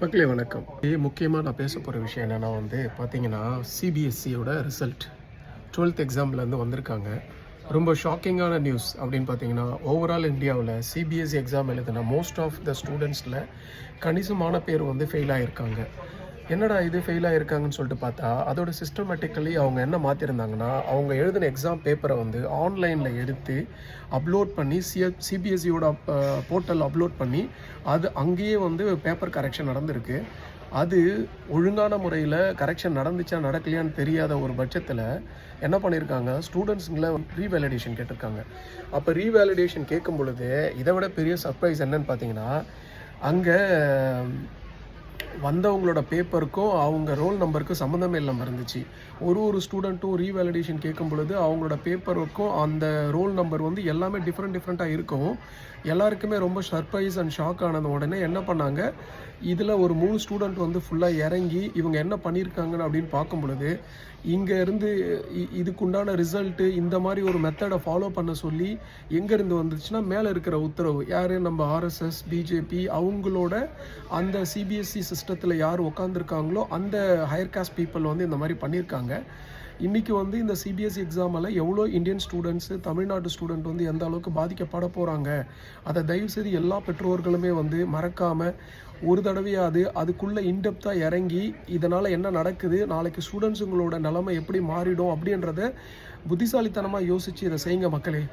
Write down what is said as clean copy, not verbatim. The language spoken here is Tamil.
மக்களே வணக்கம். இது முக்கியமாக நான் பேச போகிற விஷயம் என்னென்னா பார்த்தீங்கன்னா சிபிஎஸ்சியோட ரிசல்ட் 12th எக்ஸாம்லேருந்து வந்திருக்காங்க. ரொம்ப ஷாக்கிங்கான நியூஸ் அப்படின்னு பார்த்தீங்கன்னா, ஓவரால் இந்தியாவில் சிபிஎஸ்சி எக்ஸாம் எழுதின மோஸ்ட் ஆஃப் த ஸ்டூடெண்ட்ஸில் கணிசமான பேர் ஃபெயில் ஆகியிருக்காங்க. என்னடா இது ஃபெயில் ஆகியிருக்காங்கன்னு சொல்லிட்டு பார்த்தா, அதோட சிஸ்டமேட்டிக்கலி அவங்க என்ன மாற்றிருந்தாங்கன்னா, அவங்க எழுதின எக்ஸாம் பேப்பரை ஆன்லைனில் எடுத்து அப்லோட் பண்ணி சிபிஎஸ்சியோட போர்ட்டல் அப்லோட் பண்ணி அது அங்கேயே பேப்பர் கரெக்ஷன் நடந்திருக்கு. அது ஒழுங்கான முறையில் கரெக்ஷன் நடந்துச்சா நடக்கலையான்னு தெரியாத ஒரு பட்சத்தில் என்ன பண்ணியிருக்காங்க, ஸ்டூடெண்ட்ஸுங்களை ரீவேலிடேஷன் கேட்டிருக்காங்க. அப்போ ரீவேலிடேஷன் கேட்கும் பொழுது இதை விட பெரிய சர்ப்ரைஸ் என்னன்னு பார்த்தீங்கன்னா, அங்கே வந்தவங்களோட பேப்பருக்கும் அவங்க ரோல் நம்பருக்கும் சம்மந்தமே இல்லாமல் இருந்துச்சு. ஒரு ஸ்டூடெண்ட்டும் ரீவேலிடேஷன் கேட்கும் பொழுது அவங்களோட பேப்பருக்கும் அந்த ரோல் நம்பர் எல்லாமே டிஃப்ரெண்ட்டாக இருக்கும். எல்லாருக்குமே ரொம்ப சர்ப்ரைஸ் அண்ட் ஷாக் ஆனது உடனே என்ன பண்ணாங்க, இதில் ஒரு 3 ஸ்டூடெண்ட் ஃபுல்லாக இறங்கி இவங்க என்ன பண்ணியிருக்காங்கன்னு அப்படின்னு பார்க்கும் பொழுது, இங்கே இருந்து இதுக்குண்டான ரிசல்ட்டு இந்த மாதிரி ஒரு மெத்தடை ஃபாலோ பண்ண சொல்லி எங்கேருந்து வந்துச்சுன்னா, மேலே இருக்கிற உத்தரவு யார், நம்ம ஆர்எஸ்எஸ் பிஜேபி அவங்களோட அந்த சிபிஎஸ்சி சிஸ்டத்தில் யார் உட்காந்துருக்காங்களோ அந்த ஹையர் காஸ்ட் பீப்புள் இந்த மாதிரி பண்ணியிருக்காங்க. இன்றைக்கி இந்த சிபிஎஸ்சி எக்ஸாமில் எவ்வளோ இந்தியன் ஸ்டூடெண்ட்ஸு, தமிழ்நாட்டு ஸ்டூடெண்ட் எந்த அளவுக்கு பாதிக்கப்பட போகிறாங்க, அதை தயவுசெய்து எல்லா பெற்றோர்களுமே மறக்காமல் ஒரு தடவையாவது அதுக்குள்ளே இன்டெப்த்தாக இறங்கி இதனால் என்ன நடக்குது, நாளைக்கு ஸ்டூடெண்ட்ஸுங்களோட நிலைமை எப்படி மாறிடும் அப்படின்றத புத்திசாலித்தனமாக யோசித்து இதை செய்யுங்க மக்களே.